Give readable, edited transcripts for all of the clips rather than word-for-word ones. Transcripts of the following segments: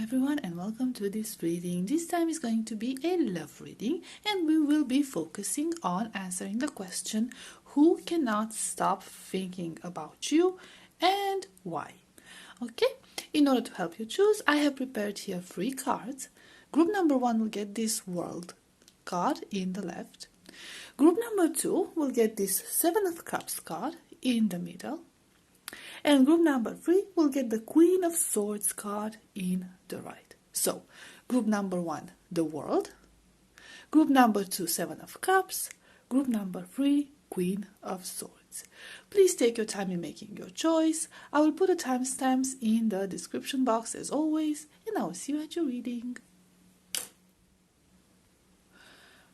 everyone, and welcome to this reading. This time is going to be a love reading, and we will be focusing on answering the question, who cannot stop thinking about you and why? Okay, in order to help you choose, I have prepared here 3 cards. Group number 1 will get this World card in the left. Group number 2 will get this 7 of Cups card in the middle. And group number 3 will get the Queen of Swords card in the right. So, group number 1, the World. Group number 2, 7 of Cups. Group number 3, Queen of Swords. Please take your time in making your choice. I will put the timestamps in the description box as always, and I will see you at your reading.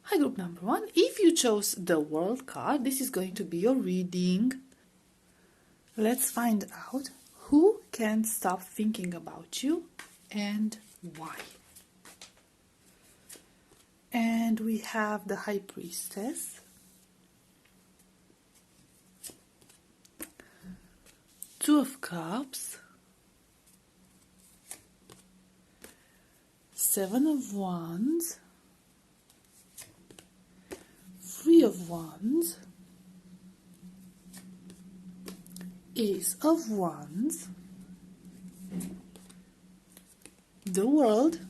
Hi, group number 1. If you chose the World card, this is going to be your reading. Let's find out who can stop thinking about you and why. And we have the High Priestess, Two of Cups, 7 of Wands, 3 of Wands, Ace of Wands, the World,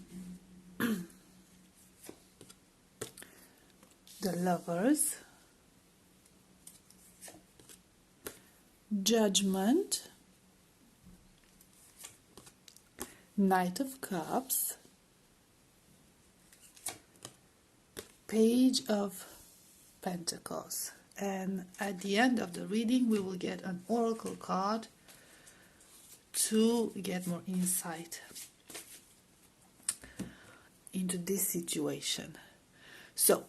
the Lovers, Judgment, Knight of Cups, Page of Pentacles. And at the end of the reading, we will get an oracle card to get more insight into this situation. So,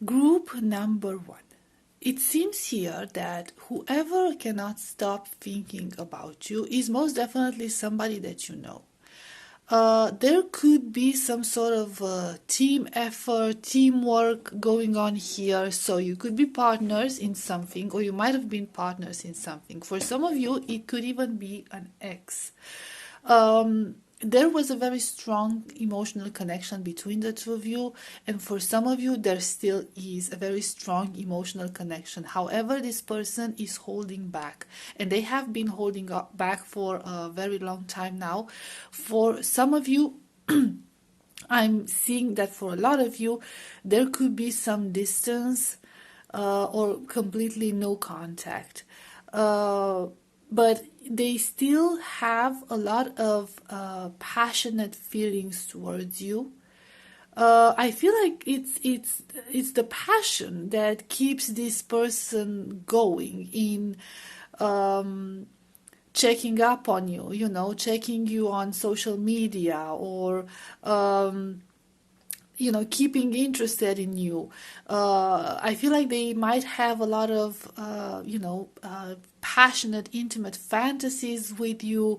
group number 1. It seems here that whoever cannot stop thinking about you is most definitely somebody that you know. There could be some sort of team effort, teamwork going on here. So you could be partners in something, or you might have been partners in something. For some of you, it could even be an ex. There was a very strong emotional connection between the two of you, and for some of you there still is a very strong emotional connection. However, this person is holding back, and they have been holding back for a very long time now. For some of you, I'm seeing that for a lot of you there could be some distance or completely no contact. But they still have a lot of passionate feelings towards you. I feel like it's the passion that keeps this person going in checking up on you, checking you on social media, or keeping interested in you. I feel like they might have a lot of, passionate, intimate fantasies with you,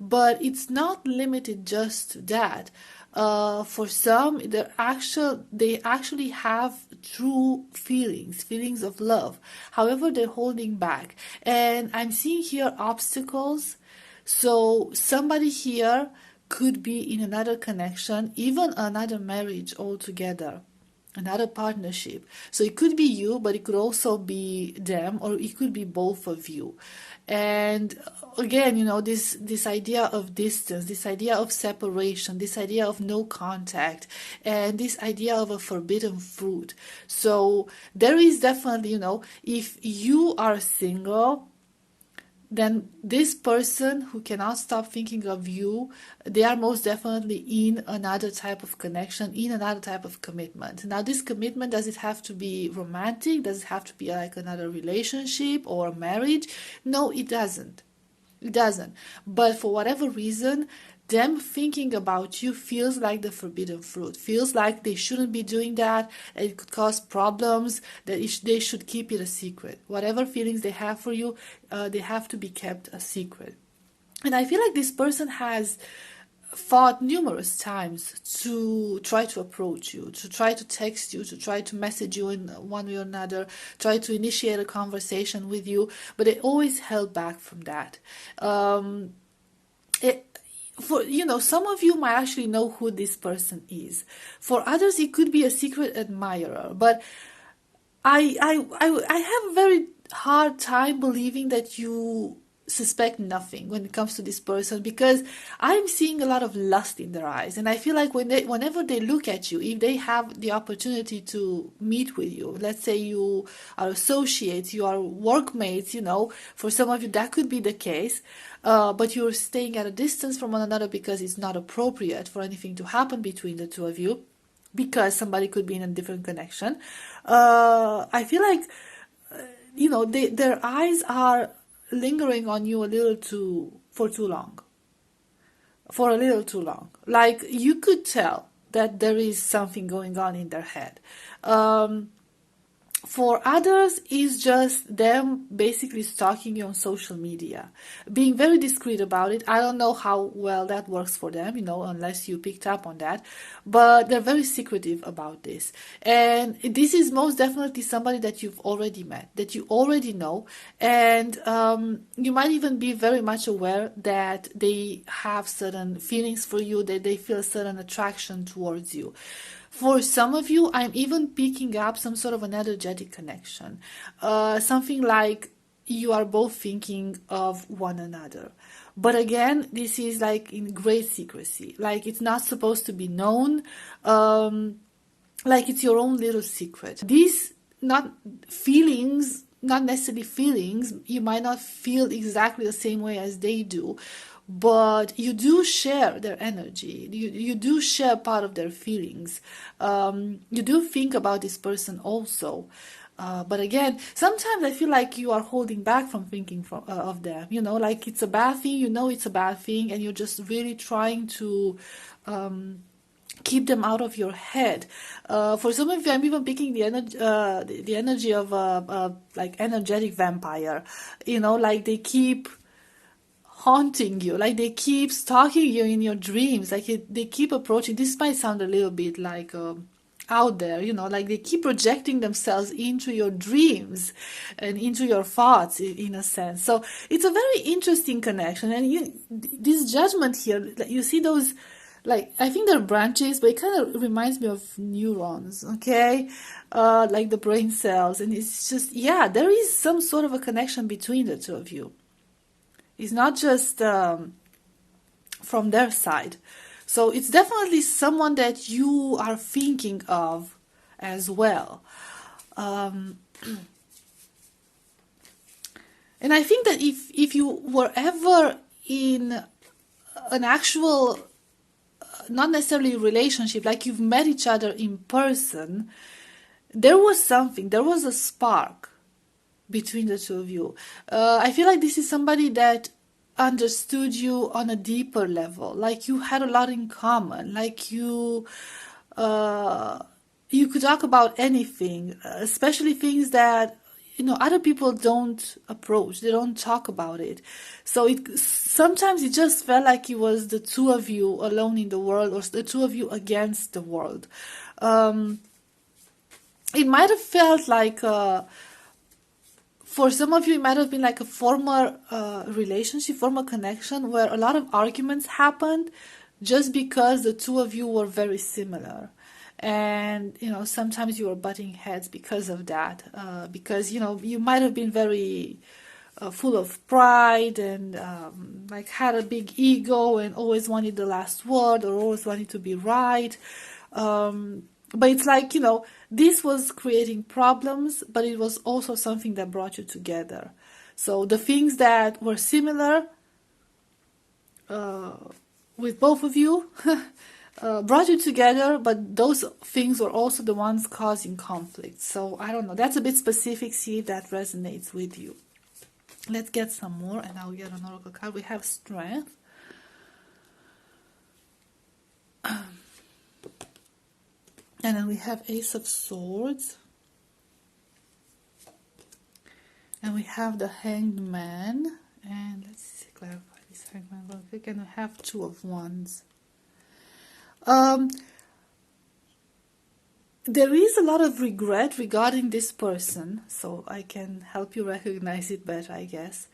but it's not limited just to that. For some, they actually have true feelings of love. However, they're holding back. And I'm seeing here obstacles. So somebody here could be in another connection, even another marriage altogether, another partnership. So it could be you, but it could also be them, or it could be both of you. And again, this idea of distance, this idea of separation, this idea of no contact, and this idea of a forbidden fruit. So there is definitely, if you are single, then this person who cannot stop thinking of you, they are most definitely in another type of connection, in another type of commitment. Now, this commitment, does it have to be romantic? Does it have to be like another relationship or marriage? No, it doesn't. It doesn't. But for whatever reason, them thinking about you feels like the forbidden fruit, feels like they shouldn't be doing that, and it could cause problems, that they should keep it a secret. Whatever feelings they have for you, they have to be kept a secret. And I feel like this person has fought numerous times to try to approach you, to try to text you, to try to message you in one way or another, try to initiate a conversation with you, but they always held back from that. for some of you might actually know who this person is. For others, it could be a secret admirer. But I have a very hard time believing that you suspect nothing when it comes to this person, because I'm seeing a lot of lust in their eyes, and I feel like whenever they look at you, if they have the opportunity to meet with you, let's say you are associates, you are workmates, for some of you that could be the case, but you're staying at a distance from one another because it's not appropriate for anything to happen between the two of you, because somebody could be in a different connection. I feel like their eyes are lingering on you for a little too long. Like, you could tell that there is something going on in their head. For others, it's just them basically stalking you on social media, being very discreet about it. I don't know how well that works for them, unless you picked up on that. But they're very secretive about this. And this is most definitely somebody that you've already met, that you already know. And you might even be very much aware that they have certain feelings for you, that they feel a certain attraction towards you. For some of you, I'm even picking up some sort of an energetic connection. Something like you are both thinking of one another. But again, this is like in great secrecy. Like, it's not supposed to be known. Like, it's your own little secret. These not necessarily feelings, you might not feel exactly the same way as they do, but you do share their energy. You do share part of their feelings. You do think about this person also. But again, sometimes I feel like you are holding back from thinking of them. Like, it's a bad thing, it's a bad thing, and you're just really trying to keep them out of your head. For some of you, I'm even picking the energy of like energetic vampire. Like, they keep haunting you, like they keep stalking you in your dreams, like they keep approaching. This might sound a little bit like out there, like they keep projecting themselves into your dreams and into your thoughts in a sense. So it's a very interesting connection. And this judgment here, you see those, like, I think they're branches, but it kind of reminds me of neurons, okay? Like the brain cells. And it's just, there is some sort of a connection between the two of you. It's not just from their side. So it's definitely someone that you are thinking of as well. And I think that if you were ever in an actual, not necessarily relationship, like you've met each other in person, there was a spark between the two of you. I feel like this is somebody that understood you on a deeper level. Like, you had a lot in common. Like, you could talk about anything, especially things that other people don't approach. They don't talk about it. So sometimes it just felt like it was the two of you alone in the world, or the two of you against the world. It might have felt like for some of you, it might have been like a former relationship, former connection, where a lot of arguments happened just because the two of you were very similar. And, sometimes you were butting heads because of that. Because, you might have been very full of pride and like had a big ego and always wanted the last word, or always wanted to be right. But it's like, this was creating problems, but it was also something that brought you together. So the things that were similar with both of you brought you together, but those things were also the ones causing conflict. So I don't know. That's a bit specific. See if that resonates with you. Let's get some more, and I'll get an oracle card. We have strength. And then we have Ace of Swords. And we have the Hanged Man. And let's see, clarify this Hanged Man real quick. And we have Two of Wands. There is a lot of regret regarding this person. So I can help you recognize it better, I guess.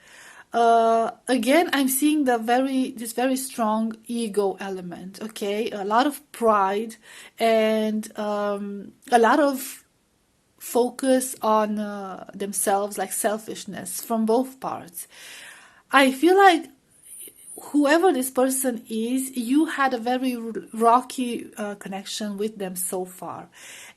Again, I'm seeing this very strong ego element. Okay, a lot of pride and a lot of focus on themselves, like selfishness from both parts. I feel like whoever this person is, you had a very rocky connection with them so far.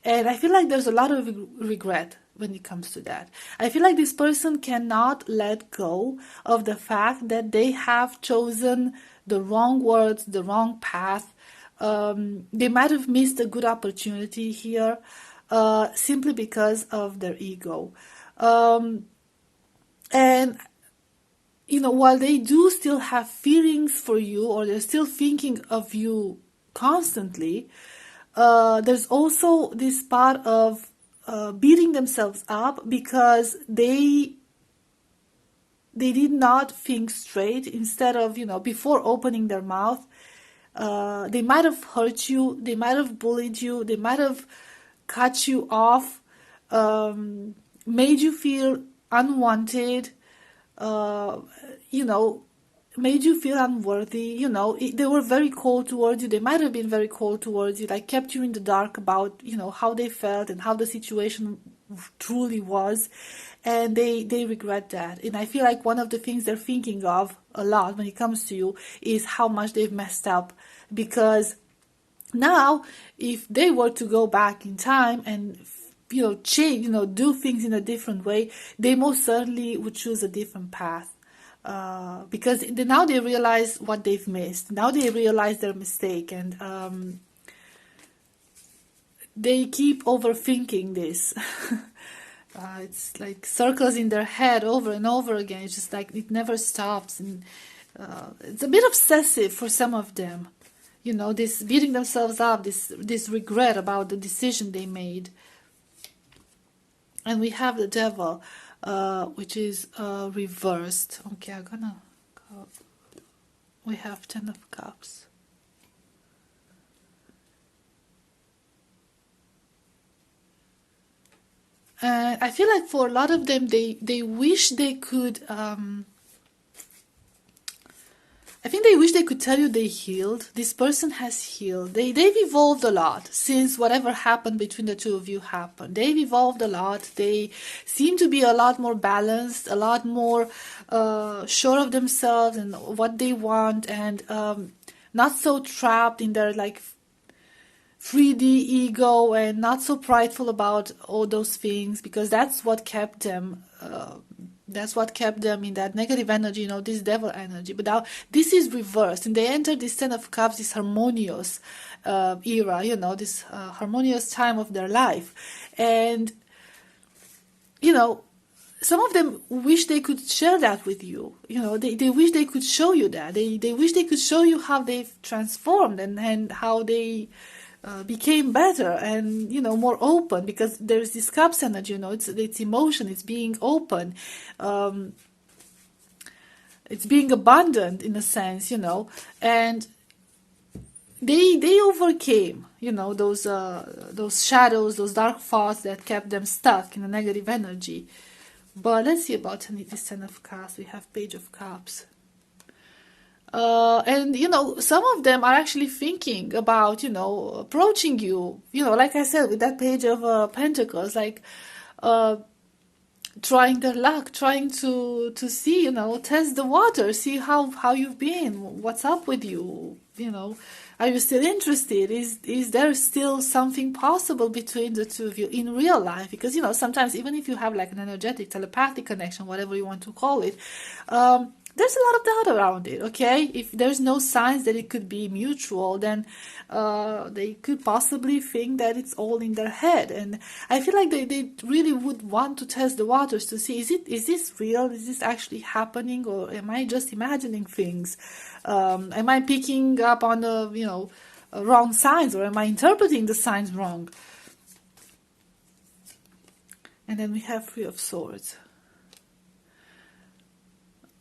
And I feel like there's a lot of regret when it comes to that. I feel like this person cannot let go of the fact that they have chosen the wrong words, the wrong path. They might have missed a good opportunity here simply because of their ego. And while they do still have feelings for you, or they're still thinking of you constantly, there's also this part of beating themselves up because they did not think straight. Instead of, before opening their mouth, they might have hurt you, they might have bullied you, they might have cut you off, made you feel unwanted, made you feel unworthy. They were very cold towards you. They might have been very cold towards you, like kept you in the dark about, how they felt and how the situation truly was. And they regret that. And I feel like one of the things they're thinking of a lot when it comes to you is how much they've messed up. Because now, if they were to go back in time and change, do things in a different way, they most certainly would choose a different path. Because now they realize what they've missed. Now they realize their mistake, and they keep overthinking this. It's like circles in their head over and over again. It's just like it never stops, and it's a bit obsessive for some of them. This beating themselves up, this regret about the decision they made. And we have the devil, which is reversed. Okay, I'm gonna go. We have 10 of Cups. And I feel like for a lot of them, they wish they could... I think they wish they could tell you they healed. This person has healed. They've evolved a lot since whatever happened between the two of you happened. They've evolved a lot. They seem to be a lot more balanced, a lot more sure of themselves and what they want, and not so trapped in their 3D ego, and not so prideful about all those things, because that's what kept them in that negative energy, this devil energy. But now this is reversed, and they enter this 10 of Cups, this harmonious era, this harmonious time of their life. And, some of them wish they could share that with you. They wish they could show you that. They wish they could show you how they've transformed and how they became better and more open, because there's this Cups energy. It's emotion, it's being open, it's being abundant in a sense, and they overcame those shadows, those dark thoughts that kept them stuck in a negative energy. But let's see about this 10 of Cups. We have Page of Cups. And some of them are actually thinking about approaching you, like I said, with that Page of Pentacles, trying their luck, trying to see, test the water, see how you've been, what's up with you, are you still interested, is there still something possible between the two of you in real life? Because sometimes even if you have an energetic, telepathic connection, whatever you want to call it, there's a lot of doubt around it, okay? If there's no signs that it could be mutual, then they could possibly think that it's all in their head. And I feel like they really would want to test the waters to see, is this real? Is this actually happening? Or am I just imagining things? Am I picking up on the, wrong signs? Or am I interpreting the signs wrong? And then we have 3 of Swords.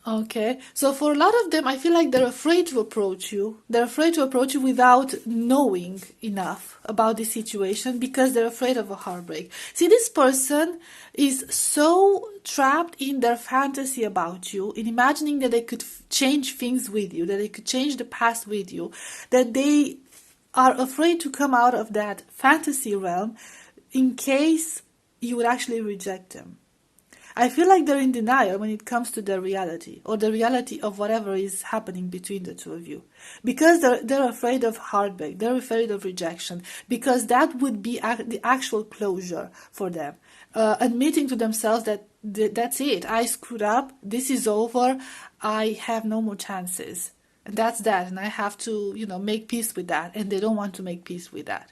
Okay, so for a lot of them, I feel like they're afraid to approach you. They're afraid to approach you without knowing enough about the situation because they're afraid of a heartbreak. See, this person is so trapped in their fantasy about you, in imagining that they could change things with you, that they could change the past with you, that they are afraid to come out of that fantasy realm in case you would actually reject them. I feel like they're in denial when it comes to the reality or the reality of whatever is happening between the two of you. Because they're afraid of heartbreak, they're afraid of rejection, because that would be the actual closure for them. Admitting to themselves that that's it, I screwed up, this is over, I have no more chances. And that's that, and I have to, make peace with that. And they don't want to make peace with that.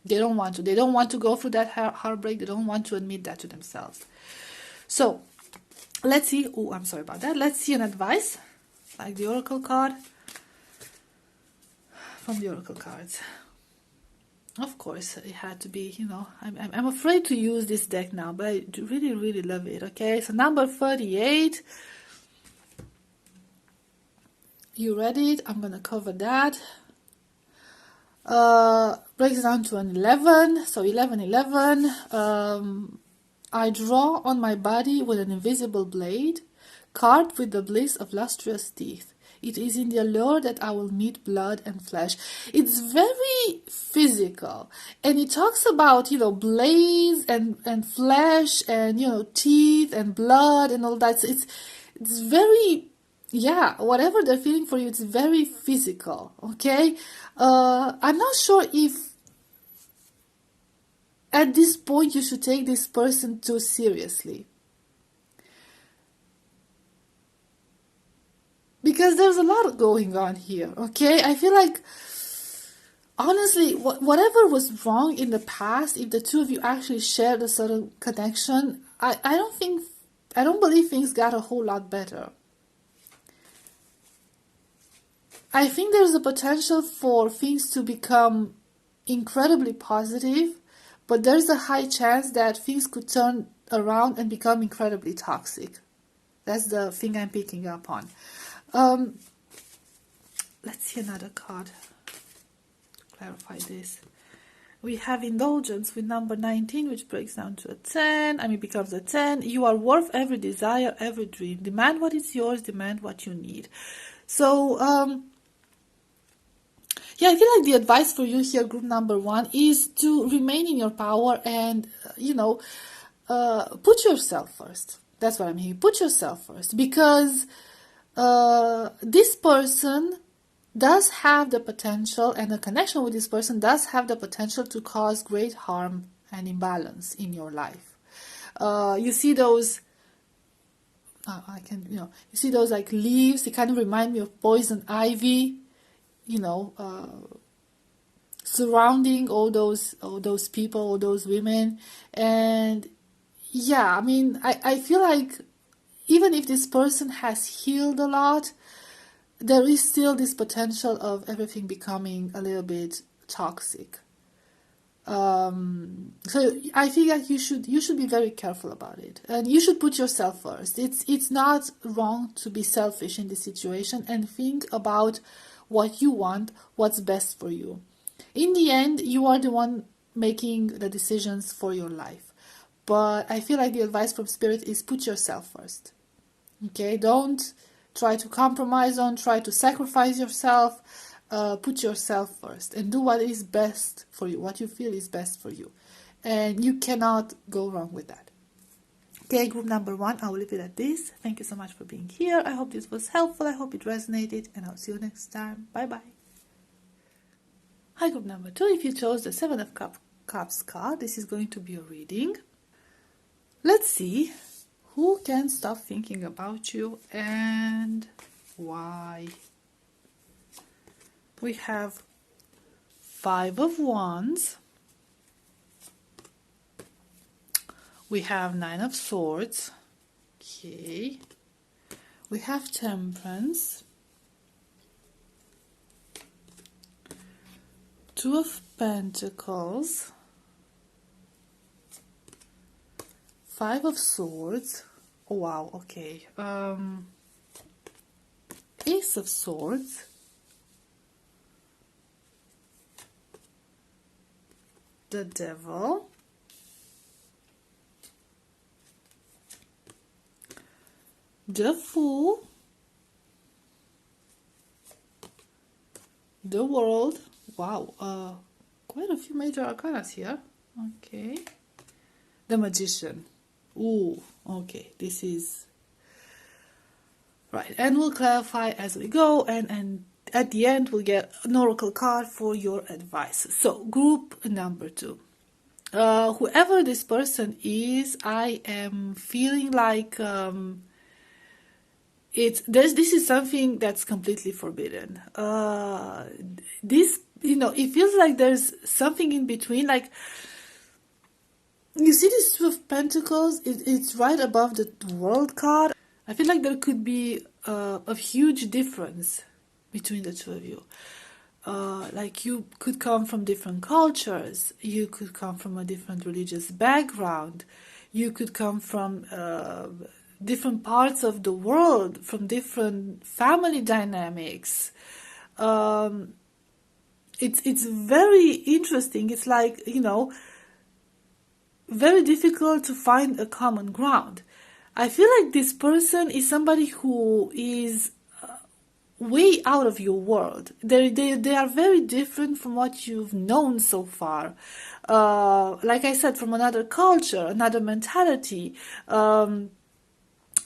They don't want to. They don't want to go through that heartbreak. They don't want to admit that to themselves. So, let's see. Oh, I'm sorry about that. Let's see an advice, like the oracle card, from the oracle cards. Of course, it had to be, I'm afraid to use this deck now, but I really, really love it. Okay, so number 38. You read it. I'm going to cover that. Breaks down to an 11. So 11, 11. I draw on my body with an invisible blade, carved with the bliss of lustrous teeth. It is in the allure that I will meet blood and flesh. It's very physical. And it talks about, blades and flesh and, teeth and blood and all that. So it's very, whatever they're feeling for you, it's very physical, okay? I'm not sure if at this point you should take this person too seriously. Because there's a lot going on here, okay? I feel like, honestly, whatever was wrong in the past, if the two of you actually shared a certain connection, I don't believe things got a whole lot better. I think there's a potential for things to become incredibly positive, but there's a high chance that things could turn around and become incredibly toxic. That's the thing I'm picking up on. Let's see another card to clarify this. We have indulgence with number 19, which breaks down to a 10. Becomes a 10. You are worth every desire, every dream. Demand what is yours, demand what you need. So, I feel like the advice for you here, group number 1, is to remain in your power and, put yourself first. That's what I'm hearing. Put yourself first. Because this person does have the potential, and a connection with this person does have the potential to cause great harm and imbalance in your life. You see those... you see those like leaves. They kind of remind me of poison ivy. Surrounding all those people, all those women. And I feel like even if this person has healed a lot, there is still this potential of everything becoming a little bit toxic. So I feel like you should be very careful about it, and you should put yourself first. It's not wrong to be selfish in this situation and think about what you want, what's best for you. In the end, you are the one making the decisions for your life. But I feel like the advice from Spirit is put yourself first. Okay? Don't try to compromise, don't try to sacrifice yourself. Put yourself first and do what is best for you, what you feel is best for you. And you cannot go wrong with that. Okay, group number 1, I will leave it at this. Thank you so much for being here. I hope this was helpful. I hope it resonated, and I'll see you next time. Bye-bye. Hi, group number 2. If you chose the 7 of Cups card, this is going to be a reading. Let's see who can stop thinking about you and why. We have 5 of Wands. We have 9 of Swords. Okay. We have Temperance. 2 of Pentacles. 5 of Swords. Oh, wow, okay. Ace of Swords, the Devil, the Fool, the World. Wow, quite a few major arcanas here. Okay. The Magician. Ooh, okay, this is right, and we'll clarify as we go, and at the end we'll get an oracle card for your advice. So group number 2, whoever this person is, I am feeling like this is something that's completely forbidden. This, it feels like there's something in between, like, you see this Two of Pentacles, it's right above the World card. I feel like there could be a huge difference between the two of you. Like, you could come from different cultures, you could come from a different religious background, you could come from different parts of the world, from different family dynamics. It's very interesting. It's like, very difficult to find a common ground. I feel like this person is somebody who is way out of your world. They are very different from what you've known so far. Like I said, from another culture, another mentality.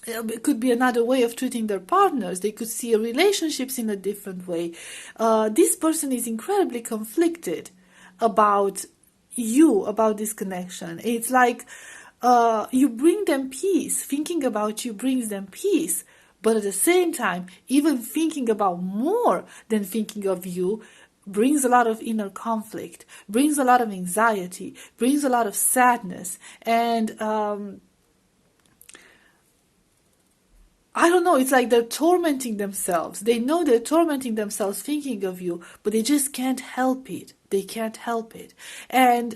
It could be another way of treating their partners. They could see relationships in a different way. This person is incredibly conflicted about you, about this connection. It's like you bring them peace. Thinking about you brings them peace. But at the same time, even thinking about more than thinking of you brings a lot of inner conflict, brings a lot of anxiety, brings a lot of sadness. And I don't know, it's like they're tormenting themselves. They know they're tormenting themselves thinking of you, but they just can't help it. They can't help it. And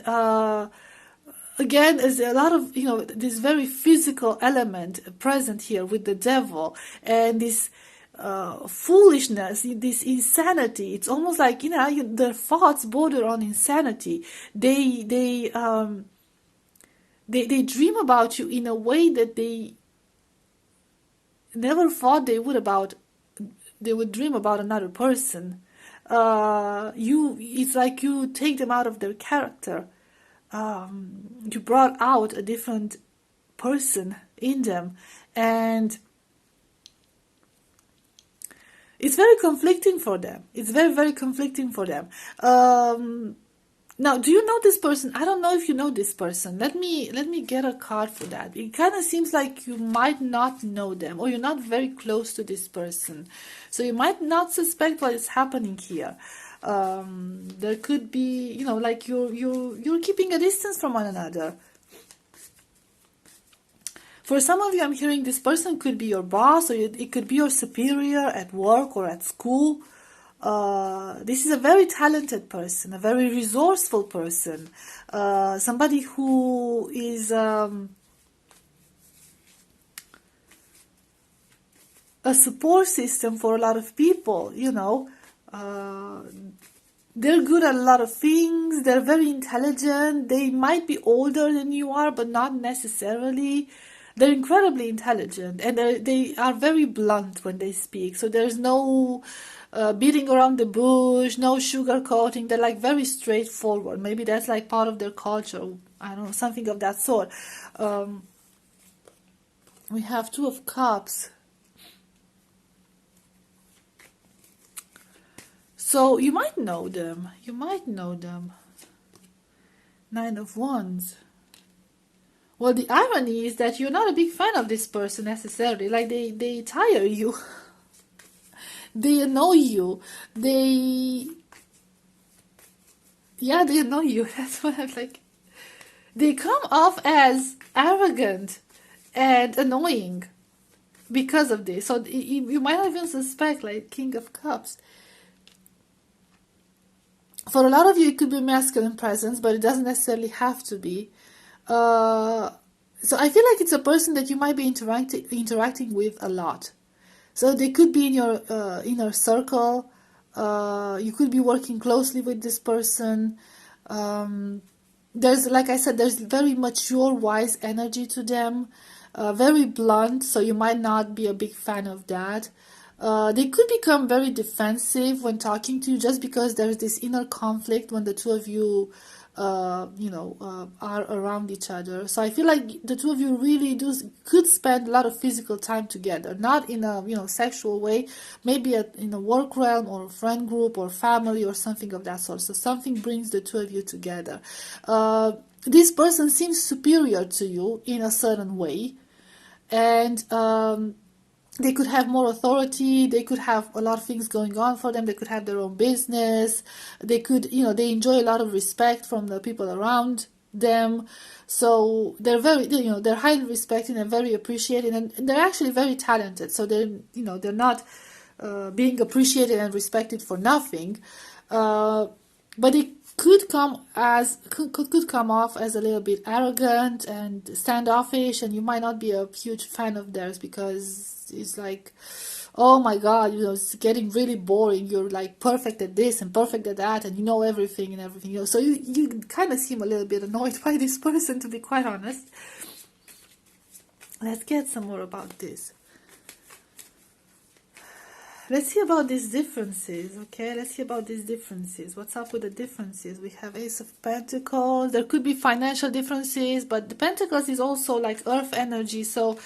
again, there's a lot of, this very physical element present here with the Devil, and this foolishness, this insanity. It's almost like, their thoughts border on insanity. They dream about you in a way that they never thought they would dream about another person. It's like you take them out of their character. You brought out a different person in them, and it's very conflicting for them. It's very, very conflicting for them. Now, do you know this person? I don't know if you know this person. Let me get a card for that. It kind of seems like you might not know them, or you're not very close to this person, so you might not suspect what is happening here. There could be, like you're keeping a distance from one another. For some of you, I'm hearing this person could be your boss, or it could be your superior at work or at school. This is a very talented person, a very resourceful person, somebody who is a support system for a lot of people. They're good at a lot of things. They're very intelligent. They might be older than you are, but not necessarily. They're incredibly intelligent, and they are very blunt when they speak. So there's no beating around the bush, no sugarcoating. They're like very straightforward. Maybe that's like part of their culture. I don't know, something of that sort. We have Two of Cups. So you might know them. You might know them. Nine of Wands. Well, the irony is that you're not a big fan of this person necessarily. Like, they tire you. They annoy you. They annoy you. That's what I'm like. They come off as arrogant and annoying because of this. So you might not even suspect, like, King of Cups. For a lot of you, it could be masculine presence, but it doesn't necessarily have to be. So I feel like it's a person that you might be interacting with a lot. So they could be in your inner circle. You could be working closely with this person. There's, like I said, there's very mature, wise energy to them, very blunt, so you might not be a big fan of that. They could become very defensive when talking to you just because there's this inner conflict when the two of you, are around each other. So I feel like the two of you really could spend a lot of physical time together, not in a sexual way, maybe in a work realm or a friend group or family or something of that sort. So something brings the two of you together. This person seems superior to you in a certain way, and they could have more authority, they could have a lot of things going on for them, they could have their own business, they could, they enjoy a lot of respect from the people around them. So they're they're highly respected and very appreciated, and they're actually very talented. So they're not being appreciated and respected for nothing. But it could come off as a little bit arrogant and standoffish, and you might not be a huge fan of theirs because it's like, oh my god, it's getting really boring. You're like perfect at this and perfect at that, and you know everything and everything. So you kind of seem a little bit annoyed by this person, to be quite honest. Let's get some more about this. Let's see about these differences, okay? Let's see about these differences. What's up with the differences? We have Ace of Pentacles. There could be financial differences, but the Pentacles is also like earth energy. So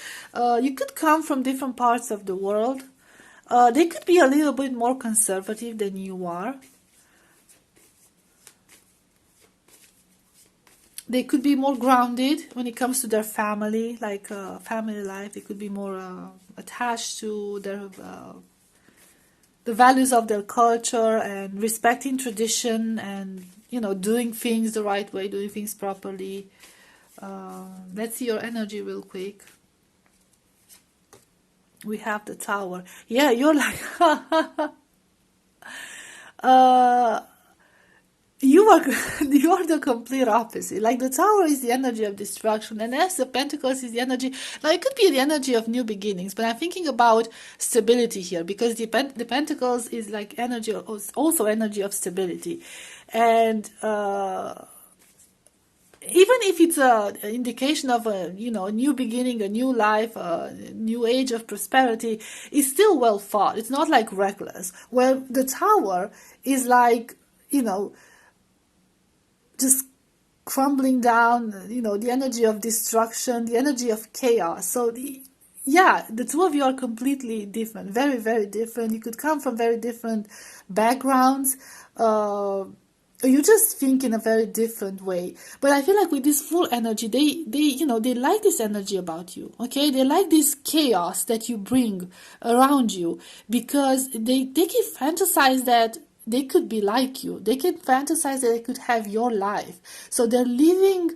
you could come from different parts of the world. They could be a little bit more conservative than you are. They could be more grounded when it comes to their family, like family life. They could be more attached to their... the values of their culture and respecting tradition and, doing things the right way, doing things properly. Let's see your energy real quick. We have the Tower. Yeah, you're like... you're the complete opposite. Like the Tower is the energy of destruction, and as the Pentacles is the energy. Now it could be the energy of new beginnings, but I'm thinking about stability here, because the Pentacles is like energy, also energy of stability, and even if it's an indication of a new beginning, a new life, a new age of prosperity, it's still well thought. It's not like reckless. Where the Tower is like just crumbling down, the energy of destruction, the energy of chaos. So the two of you are completely different, very, very different. You could come from very different backgrounds. You just think in a very different way. But I feel like with this full energy, they like this energy about you, okay? They like this chaos that you bring around you, because they can fantasize that they could be like you. They can fantasize that they could have your life. So they're living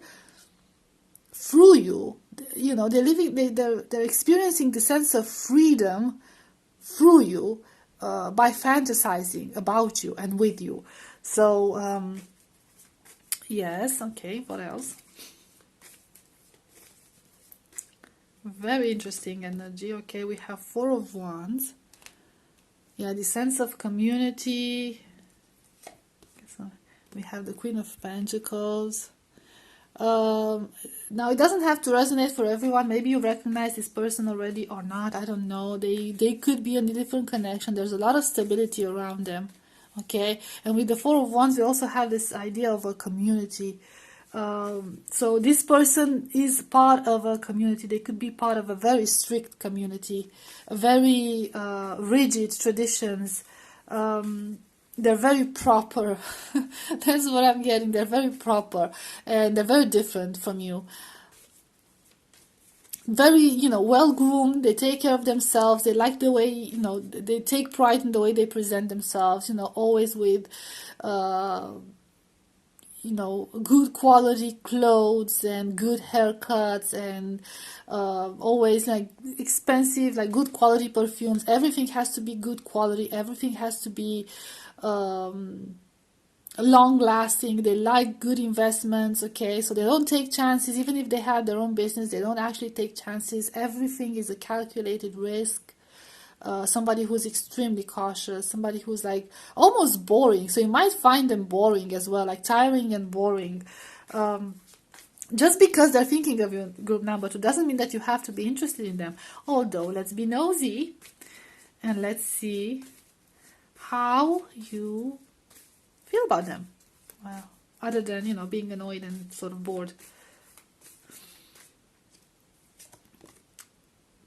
through you. They're experiencing the sense of freedom through you by fantasizing about you and with you. So, yes, okay, what else? Very interesting energy. Okay, we have Four of Wands. Yeah, the sense of community. So we have the Queen of Pentacles. Now, it doesn't have to resonate for everyone. Maybe you recognize this person already or not. I don't know. They could be in a different connection. There's a lot of stability around them. Okay, and with the Four of Wands, we also have this idea of a community. So this person is part of a community. They could be part of a very strict community, very rigid traditions. They're very proper. That's what I'm getting. They're very proper, and they're very different from you. Very, well-groomed. They take care of themselves. They like the way, they take pride in the way they present themselves, always with good quality clothes and good haircuts, and always like expensive, like good quality perfumes. Everything has to be good quality. Everything has to be long lasting. They like good investments. Okay, so they don't take chances. Even if they have their own business, they don't actually take chances. Everything is a calculated risk. somebody who's extremely cautious, somebody who's like almost boring. So you might find them boring as well, like tiring and boring. Just because they're thinking of your group number 2 doesn't mean that you have to be interested in them. Although, let's be nosy and let's see how you feel about them. Well, other than, being annoyed and sort of bored.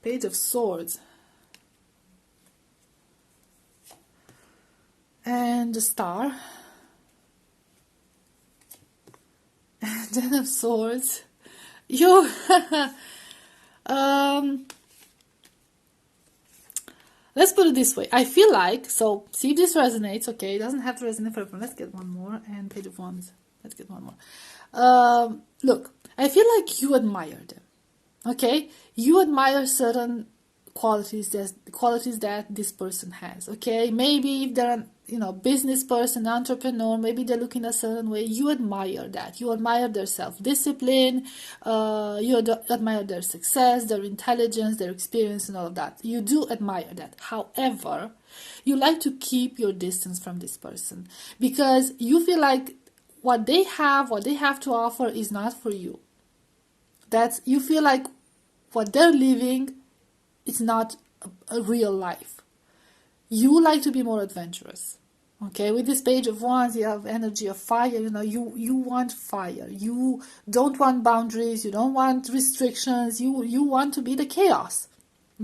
Page of Swords. And the Star. And Ten of Swords. You... let's put it this way. I feel like, so see if this resonates. Okay, it doesn't have to resonate for everyone. Let's get one more. And Page of Wands. Let's get one more. Look, I feel like you admire them. Okay, you admire certain qualities that this person has. Okay, maybe if they're business person, entrepreneur, maybe they're looking a certain way. You admire that. You admire their self-discipline. You admire their success, their intelligence, their experience, and all of that. You do admire that. However, you like to keep your distance from this person because you feel like what they have to offer is not for you. You feel like what they're living is not a real life. You like to be more adventurous. Okay, with this Page of Wands, you have energy of fire. You want fire. You don't want boundaries. You don't want restrictions. You want to be the chaos.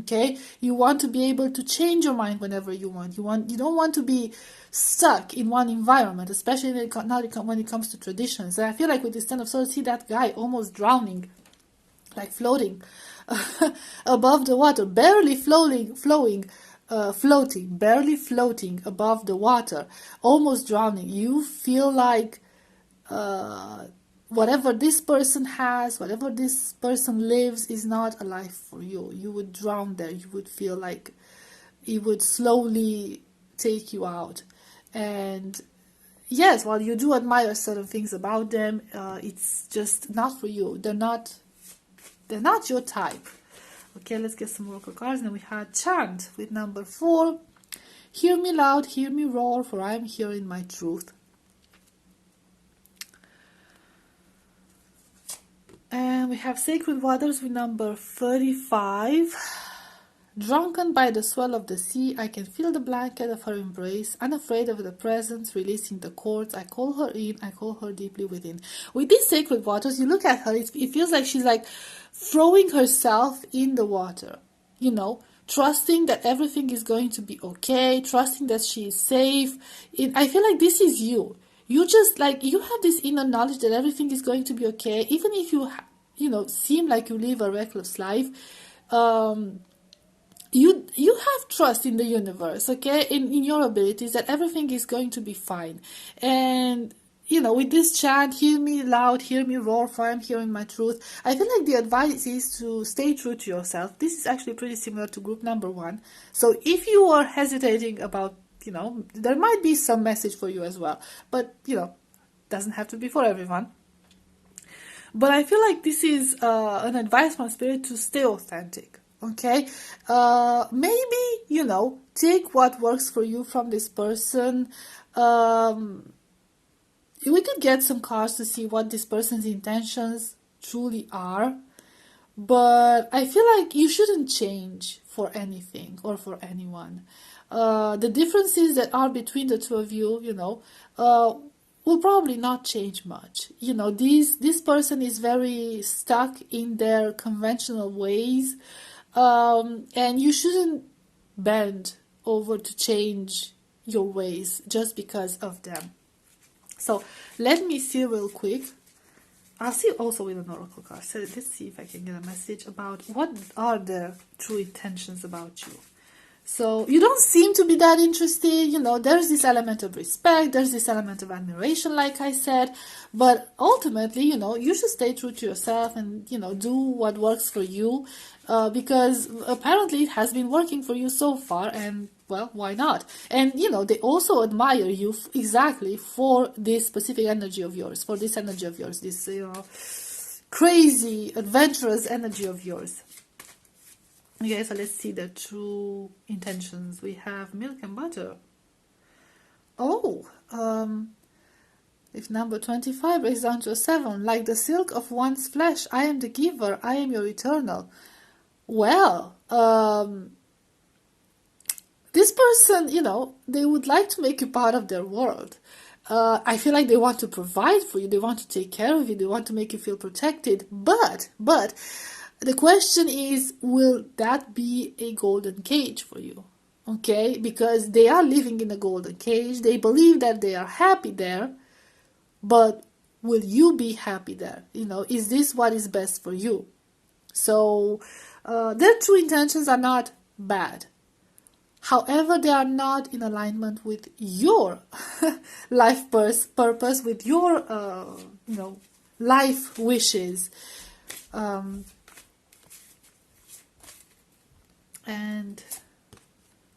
Okay, you want to be able to change your mind whenever you want. You don't want to be stuck in one environment, especially when it comes to traditions. And I feel like with this Ten of Swords, see that guy almost drowning, like floating above the water, barely floating, barely floating above the water, almost drowning. You feel like whatever this person has, whatever this person lives is not a life for you. You would drown there. You would feel like it would slowly take you out. And yes, while you do admire certain things about them, it's just not for you. They're not your type. Okay, let's get some oracle cards. Now we had Chant with number 4. Hear me loud, hear me roar, for I am hearing my truth. And we have Sacred Waters with number 35. Drunken by the swell of the sea, I can feel the blanket of her embrace, unafraid of the presence, releasing the cords. I call her in, I call her deeply within. With these Sacred Waters, you look at her, it feels like she's like throwing herself in the water, trusting that everything is going to be okay, trusting that she is safe. I feel like this is you. You just you have this inner knowledge that everything is going to be okay, even if you, seem like you live a reckless life. You have trust in the universe, okay, in your abilities, that everything is going to be fine. And with this chant, hear me loud, hear me roar, for I am hearing my truth, I feel like the advice is to stay true to yourself. This is actually pretty similar to group number 1. So if you are hesitating about, there might be some message for you as well, but doesn't have to be for everyone. But I feel like this is an advice from Spirit to stay authentic. Okay, maybe, take what works for you from this person. We could get some cards to see what this person's intentions truly are. But I feel like you shouldn't change for anything or for anyone. The differences that are between the two of you, will probably not change much. This person is very stuck in their conventional ways. And you shouldn't bend over to change your ways just because of them. So let me see real quick. I'll see also with an oracle card. So let's see if I can get a message about what are their true intentions about you. So you don't seem to be that interested, there's this element of respect, there's this element of admiration, like I said, but ultimately, you should stay true to yourself and, do what works for you, because apparently it has been working for you so far, and, well, why not? And, they also admire you exactly for this specific energy of yours, this, crazy, adventurous energy of yours. Okay, so let's see the true intentions. We have milk and butter. Oh, if number 25 breaks down to a 7, like the silk of one's flesh, I am the giver, I am your eternal. Well, this person, they would like to make you part of their world. I feel like they want to provide for you, they want to take care of you, they want to make you feel protected. But the question is, will that be a golden cage for you? Okay, because they are living in a golden cage. They believe that they are happy there, but will you be happy there? Is this what is best for you? So their true intentions are not bad. However, they are not in alignment with your life purpose, with your life wishes. And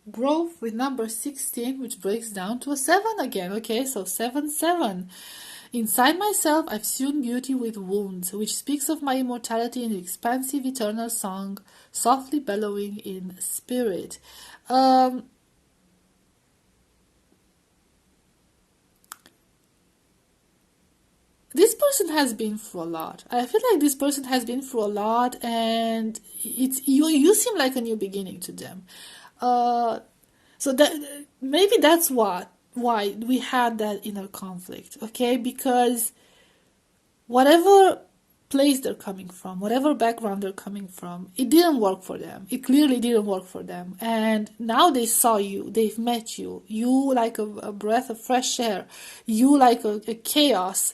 growth with number 16, which breaks down to a 7 again. Okay, so 7. Inside myself, I've sewn beauty with wounds, which speaks of my immortality in the expansive eternal song, softly bellowing in spirit. This person has been through a lot. I feel like this person has been through a lot, and it's you seem like a new beginning to them. So that maybe that's why we had that inner conflict, okay? Because whatever place they're coming from, whatever background they're coming from, it didn't work for them. It clearly didn't work for them. And now they saw you, they've met you. You like a breath of fresh air. You like a chaos,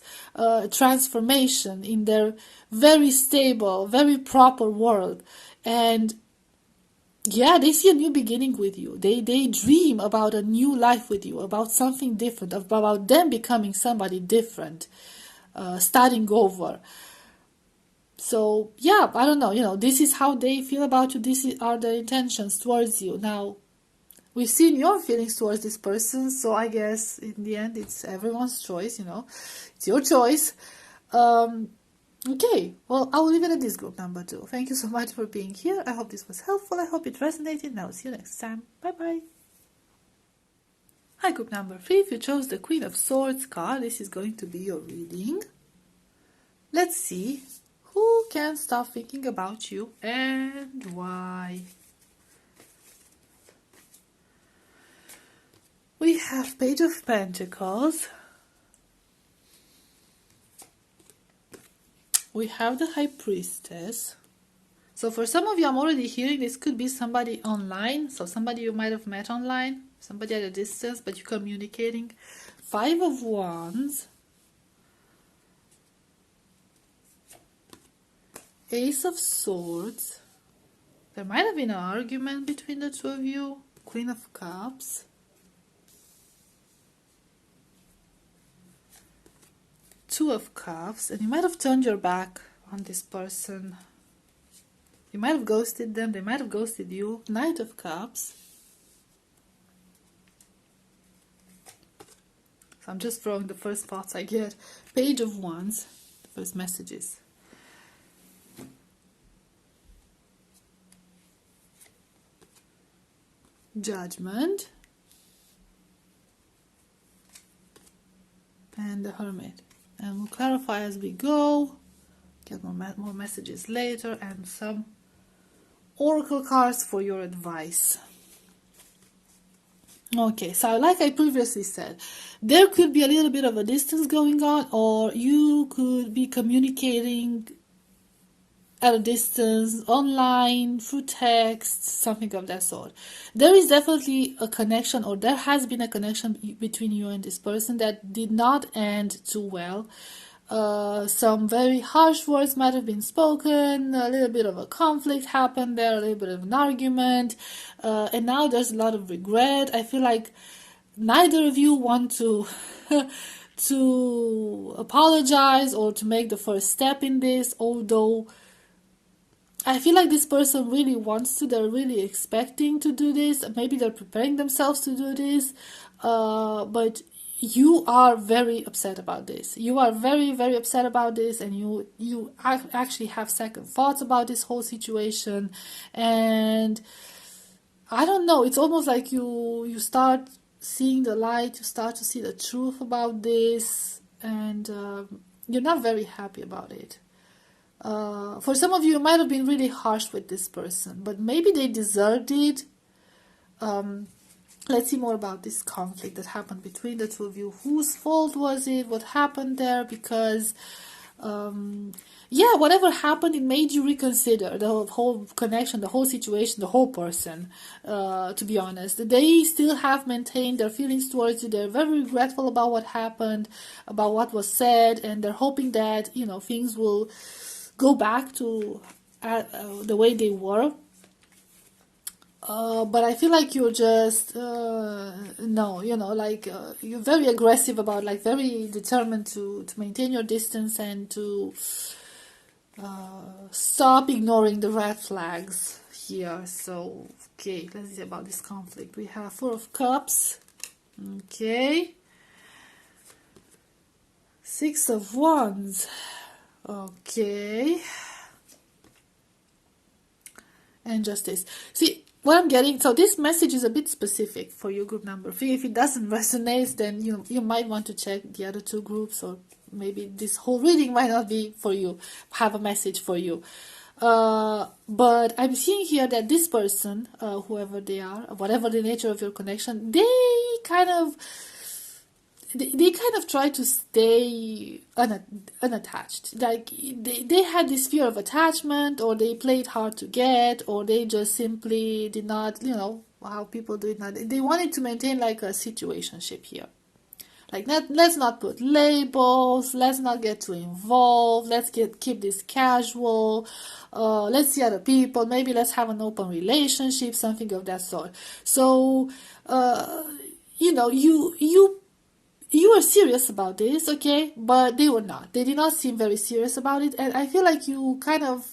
transformation in their very stable, very proper world. And yeah, they see a new beginning with you. They dream about a new life with you, about something different, about them becoming somebody different, starting over. So yeah, I don't know, this is how they feel about you. Are their intentions towards you. Now, we've seen your feelings towards this person, so I guess in the end it's everyone's choice, it's your choice. Okay, well, I will leave it at this, group number 2. Thank you so much for being here. I hope this was helpful. I hope it resonated. Now, see you next time. Bye-bye. Hi, group number 3. If you chose the Queen of Swords card, this is going to be your reading. Let's see who can stop thinking about you and why. We have Page of Pentacles. We have the High Priestess. So for some of you, I'm already hearing this could be somebody online. So somebody you might have met online, somebody at a distance, but you're communicating. 5 of Wands. Ace of Swords. There might have been an argument between the two of you. Queen of Cups. Two of Cups, and you might have turned your back on this person. You might have ghosted them, they might have ghosted you. Knight of Cups. So I'm just throwing the first thoughts I get. Page of Wands, the first messages. Judgment. And the Hermit. And we'll clarify as we go, get more messages later, and some oracle cards for your advice. Okay, so like I previously said, there could be a little bit of a distance going on, or you could be communicating at a distance, online, through text, something of that sort. There is definitely a connection, or there has been a connection between you and this person that did not end too well. Some very harsh words might have been spoken, a little bit of a conflict happened there, a little bit of an argument, and now there's a lot of regret. I feel like neither of you want to to apologize or to make the first step in this, although I feel like this person really wants to. They're really expecting to do this. Maybe they're preparing themselves to do this. But you are very upset about this. You are very, very upset about this, and you actually have second thoughts about this whole situation. And I don't know, it's almost like you start seeing the light, you start to see the truth about this, and you're not very happy about it. For some of you, it might have been really harsh with this person, but maybe they deserved it. Let's see more about this conflict that happened between the two of you. Whose fault was it? What happened there? Because, yeah, whatever happened, it made you reconsider the whole connection, the whole situation, the whole person, to be honest. They still have maintained their feelings towards you. They're very regretful about what happened, about what was said, and they're hoping that, things will go back to the way they were. But I feel like you're just, no, you're very aggressive about, like, very determined to maintain your distance and to stop ignoring the red flags here. So, okay, let's see about this conflict. We have Four of Cups, okay, Six of Wands, okay, and Justice. See, what I'm getting, so this message is a bit specific for you, group number 3. If it doesn't resonate, then you might want to check the other two groups, or maybe this whole reading might not be for you, have a message for you. But I'm seeing here that this person, whoever they are, whatever the nature of your connection, they kind of try to stay unattached. Like they had this fear of attachment, or they played hard to get, or they just simply did not, how people do it now. They wanted to maintain like a situationship here. Like, let's not put labels, let's not get too involved, let's keep this casual, let's see other people, maybe let's have an open relationship, something of that sort. So, you were serious about this, okay, but they were not. They did not seem very serious about it, and I feel like you kind of,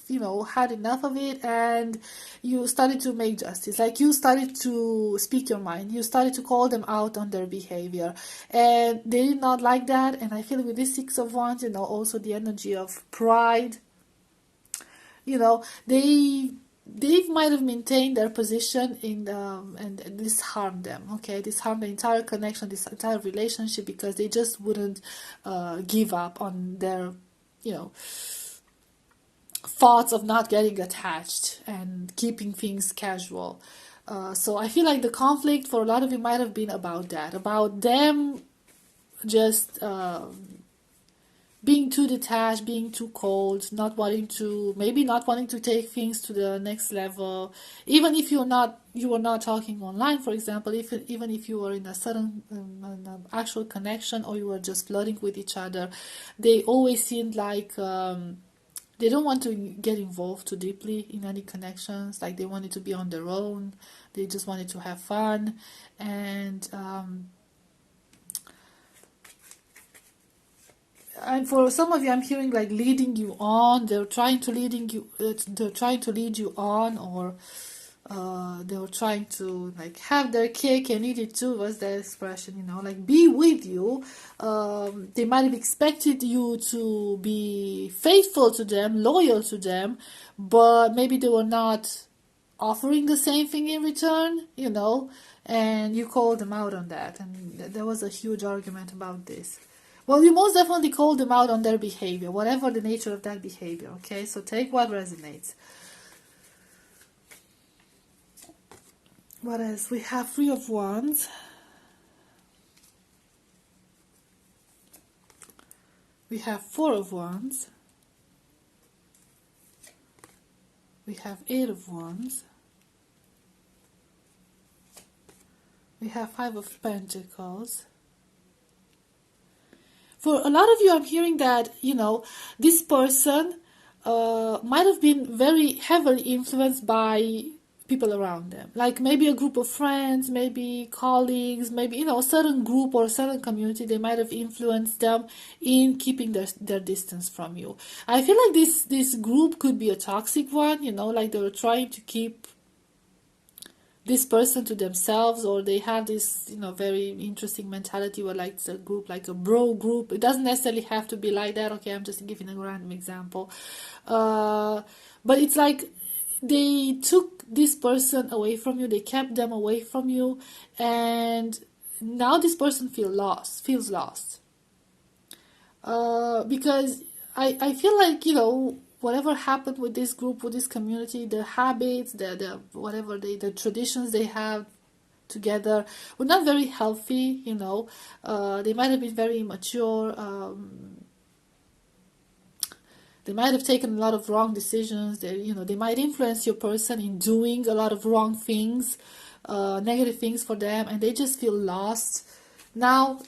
had enough of it, and you started to make justice. Like, you started to speak your mind. You started to call them out on their behavior, and they did not like that. And I feel with this Six of Wands, also the energy of pride, they might have maintained their position and this harmed them, okay? This harmed the entire connection, this entire relationship, because they just wouldn't give up on their, thoughts of not getting attached and keeping things casual. So I feel like the conflict for a lot of you might have been about that, about them just being too detached, being too cold, not wanting to take things to the next level. Even if you were not talking online, for example, even if you were in a certain actual connection, or you were just flirting with each other, they always seemed like they don't want to get involved too deeply in any connections. Like, they wanted to be on their own. They just wanted to have fun, and for some of you, I'm hearing like leading you on. They're trying to lead you on, or they were trying to like have their cake and eat it too. Was the expression, like be with you. They might have expected you to be faithful to them, loyal to them, but maybe they were not offering the same thing in return, and you called them out on that, and there was a huge argument about this. Well, you most definitely called them out on their behavior, whatever the nature of that behavior, okay? So take what resonates. What else? We have Three of Wands. We have Four of Wands. We have Eight of Wands. We have Five of Pentacles. For a lot of you, I'm hearing that, this person might have been very heavily influenced by people around them. Like maybe a group of friends, maybe colleagues, maybe, a certain group or a certain community, they might have influenced them in keeping their distance from you. I feel like this group could be a toxic one, like they were trying to keep this person to themselves, or they have this, very interesting mentality where like it's a group, like a bro group. It doesn't necessarily have to be like that. Okay, I'm just giving a random example. But it's like they took this person away from you, they kept them away from you, and now this person feels lost. Because I feel like, whatever happened with this group, with this community, the habits, the whatever the traditions they have together were not very healthy. They might have been very immature. They might have taken a lot of wrong decisions. They might influence your person in doing a lot of wrong things, negative things for them, and they just feel lost. Now,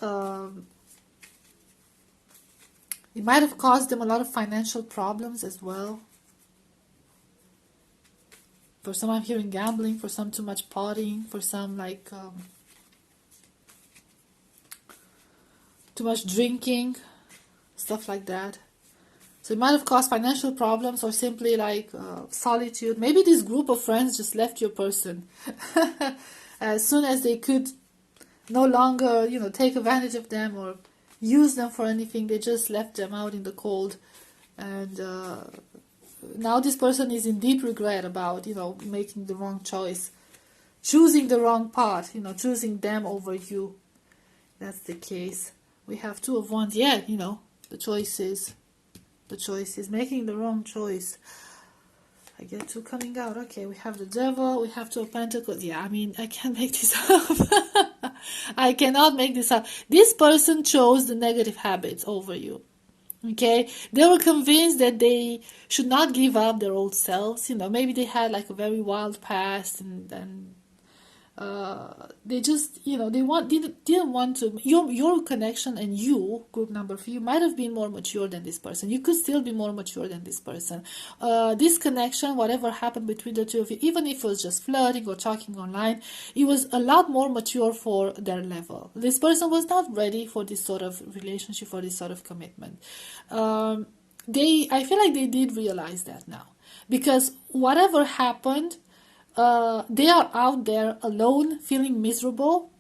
it might have caused them a lot of financial problems as well. For some, I'm hearing gambling. For some, too much partying. For some, like too much drinking, stuff like that. So it might have caused financial problems, or simply like solitude. Maybe this group of friends just left your person as soon as they could no longer, take advantage of them or use them for anything. They just left them out in the cold, and now this person is in deep regret about, making the wrong choice, choosing the wrong path, choosing them over you. That's the case. We have Two of Wands. Yeah, the choices. The choice is making the wrong choice. I get two coming out. Okay, we have the Devil, we have Two of Pentacles. Yeah, I mean, I can't make this up. I cannot make this up. This person chose the negative habits over you. Okay, they were convinced that they should not give up their old selves. Maybe they had like a very wild past, and they just, didn't want to. Your connection, and you, group number 3, you might have been more mature than this person. You could still be more mature than this person. This connection, whatever happened between the two of you, even if it was just flirting or talking online, it was a lot more mature for their level. This person was not ready for this sort of relationship, for this sort of commitment. I feel like they did realize that now, because whatever happened, they are out there alone, feeling miserable,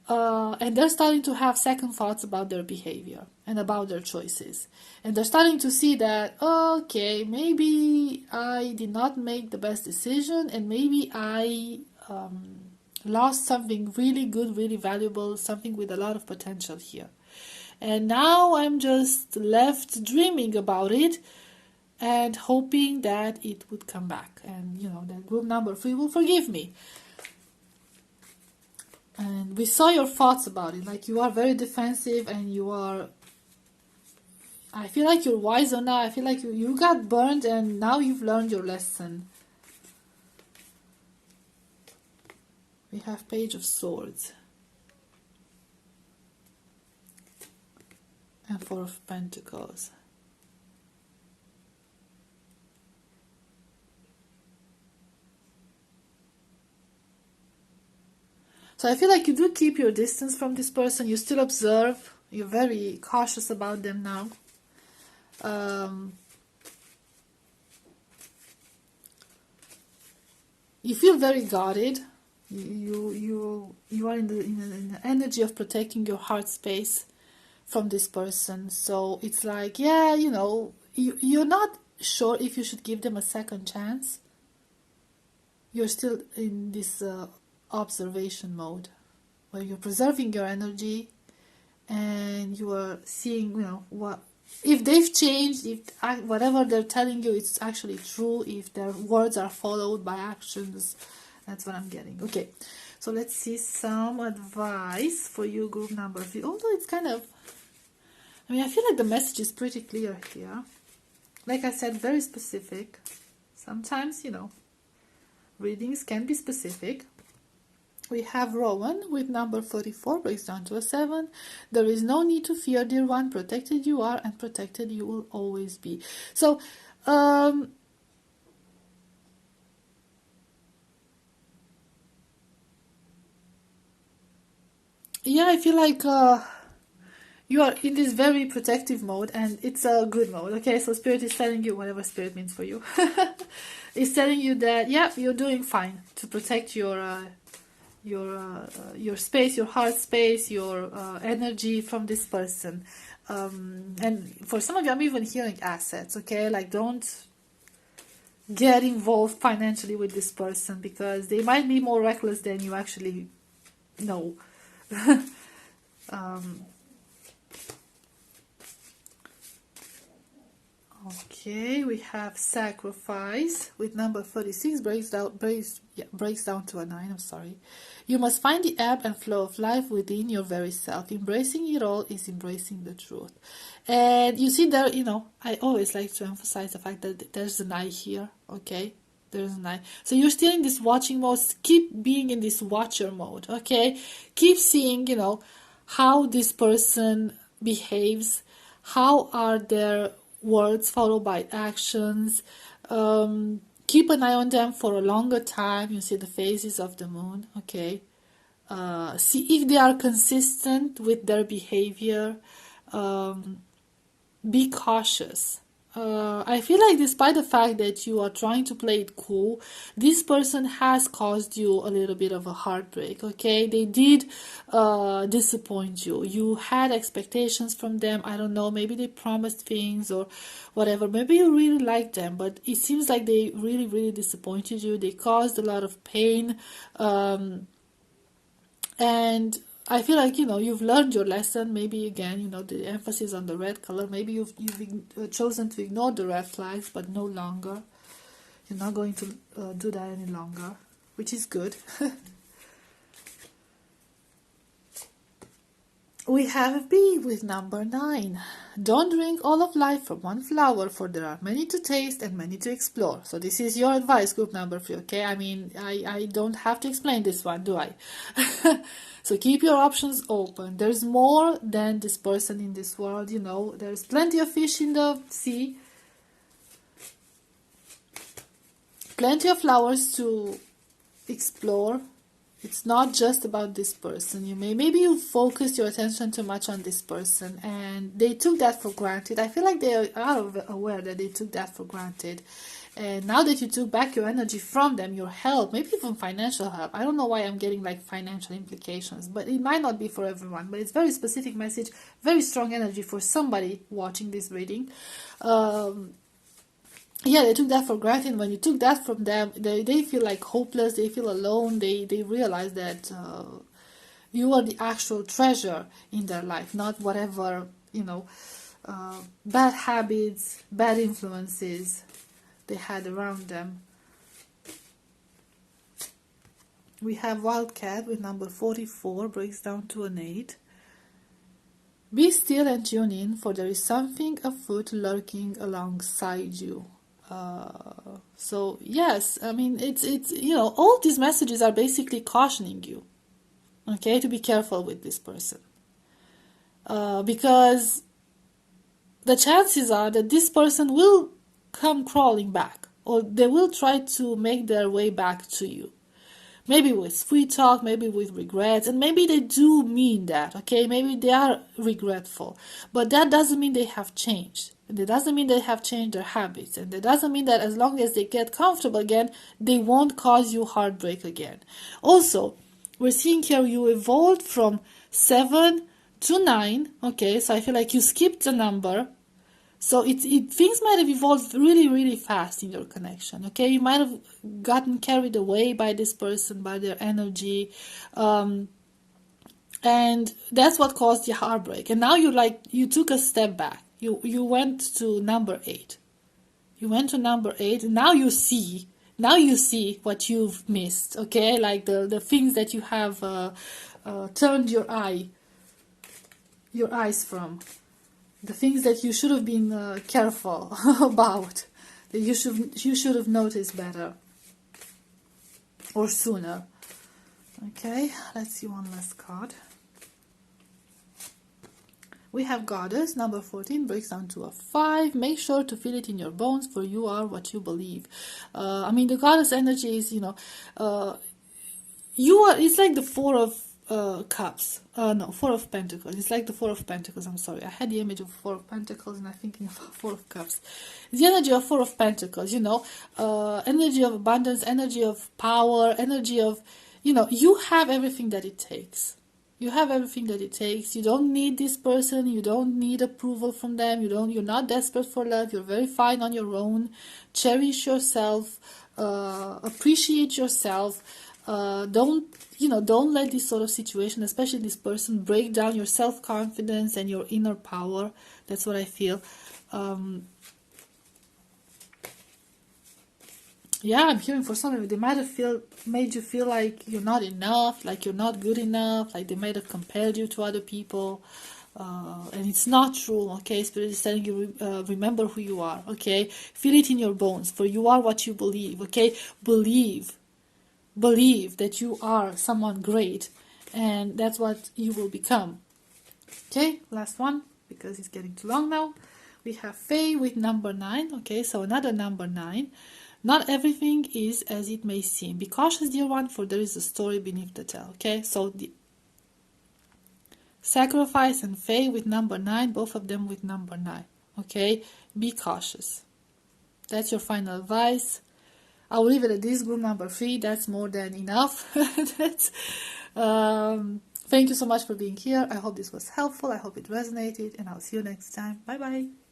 and they're starting to have second thoughts about their behavior and about their choices. And they're starting to see that, okay, maybe I did not make the best decision, and maybe I lost something really good, really valuable, something with a lot of potential here. And now I'm just left dreaming about it, and hoping that it would come back, and that group number 3 will forgive me. And we saw your thoughts about it, like you are very defensive, and I feel like you're wiser now. I feel like you got burned, and now you've learned your lesson. We have Page of Swords and Four of Pentacles. So I feel like you do keep your distance from this person. You still observe. You're very cautious about them now. You feel very guarded. You are in the energy of protecting your heart space from this person. So it's like, yeah, you're not sure if you should give them a second chance. You're still in this observation mode, where you're preserving your energy, and you are seeing, what if they've changed, if whatever they're telling you it's actually true, if their words are followed by actions. That's what I'm getting. Okay, so let's see some advice for you, group number 3. Although it's kind of, I feel like the message is pretty clear here. Like I said, very specific. Sometimes, readings can be specific. We have Rowan with number 44, breaks down to a 7. There is no need to fear, dear one. Protected you are, and protected you will always be. So, yeah, I feel like you are in this very protective mode, and it's a good mode. Okay, so spirit is telling you, whatever spirit means for you, it's telling you that, yeah, you're doing fine to protect your space, your heart space, your energy from this person. And for some of you, I'm even hearing assets. Okay, like, don't get involved financially with this person, because they might be more reckless than you actually know. um, Okay, we have sacrifice with number 36, breaks down to a 9, I'm sorry. You must find the ebb and flow of life within your very self. Embracing it all is embracing the truth. And you see there, I always like to emphasize the fact that there's an eye here, okay? There's an eye. So you're still in this watching mode. Keep being in this watcher mode, okay? Keep seeing, how this person behaves. How are their words followed by actions. Keep an eye on them for a longer time. You see the phases of the moon, okay? See if they are consistent with their behavior. Be cautious. I feel like, despite the fact that you are trying to play it cool, this person has caused you a little bit of a heartbreak, okay? They did disappoint you. You had expectations from them. I don't know, maybe they promised things or whatever. Maybe you really liked them, but it seems like they really, really disappointed you. They caused a lot of pain. And I feel like, you've learned your lesson. Maybe, again, the emphasis on the red color. Maybe you've chosen to ignore the red flags, but no longer. You're not going to do that any longer, which is good. We have a bee with number 9. Don't drink all of life from one flower, for there are many to taste and many to explore. So this is your advice, group number 3, okay? I mean, I don't have to explain this one, do I? So keep your options open. There's more than this person in this world, There's plenty of fish in the sea. Plenty of flowers to explore. It's not just about this person. Maybe you focused your attention too much on this person, and they took that for granted. I feel like they are aware that they took that for granted. And now that you took back your energy from them, your help, maybe even financial help. I don't know why I'm getting like financial implications, but it might not be for everyone. But it's very specific message, very strong energy for somebody watching this reading. Yeah, they took that for granted. When you took that from them, they feel like hopeless. They feel alone. They realize that you are the actual treasure in their life, not whatever, bad habits, bad influences they had around them. We have Wildcat with number 44, breaks down to an 8. Be still and tune in, for there is something afoot lurking alongside you. So yes, I mean, it's all these messages are basically cautioning you, okay, to be careful with this person, because the chances are that this person will come crawling back, or they will try to make their way back to you, maybe with sweet talk, maybe with regrets, and maybe they do mean that, okay, maybe they are regretful, but that doesn't mean they have changed. And it doesn't mean they have changed their habits. And it doesn't mean that as long as they get comfortable again, they won't cause you heartbreak again. Also, we're seeing here you evolved from 7 to 9. Okay, so I feel like you skipped a number. So things might have evolved really, really fast in your connection. Okay, you might have gotten carried away by this person, by their energy. And that's what caused the heartbreak. And now you took a step back. You went to number 8. You went to number 8. Now you see what you've missed. Okay, like the things that you have turned your eyes from. The things that you should have been careful about. That you should have noticed better or sooner. Okay, let's see one last card. We have Goddess, number 14, breaks down to a 5. Make sure to feel it in your bones, for you are what you believe. I mean, the Goddess energy is, you are, it's like the 4 of Cups. No, Four of Pentacles. It's like the Four of Pentacles. I'm sorry. I had the image of Four of Pentacles and I'm thinking of Four of Cups. It's the energy of Four of Pentacles, you know, energy of abundance, energy of power, energy of, you know, you have everything that it takes. You have everything that it takes. You don't need this person. You don't need approval from them. You're not desperate for love. You're very fine on your own. Cherish yourself. Appreciate yourself. Don't let this sort of situation, especially this person, break down your self-confidence and your inner power. That's what I feel. Yeah, I'm hearing for some of you, they might have made you feel like you're not enough, like you're not good enough, like they might have compared you to other people, and it's not true. Okay, Spirit is telling you, remember who you are. Okay, feel it in your bones, for you are what you believe. Okay, believe that you are someone great, and that's what you will become. Okay, last one, because it's getting too long now. We have Faye with number 9. Okay, so another number 9. Not everything is as it may seem. Be cautious, dear one, for there is a story beneath the tale. Okay, so the Sacrifice and Faye with number 9, both of them with number 9. Okay, be cautious. That's your final advice. I will leave it at this. Group number 3, that's more than enough. Thank you so much for being here. I hope this was helpful. I hope it resonated, and I'll see you next time. Bye bye.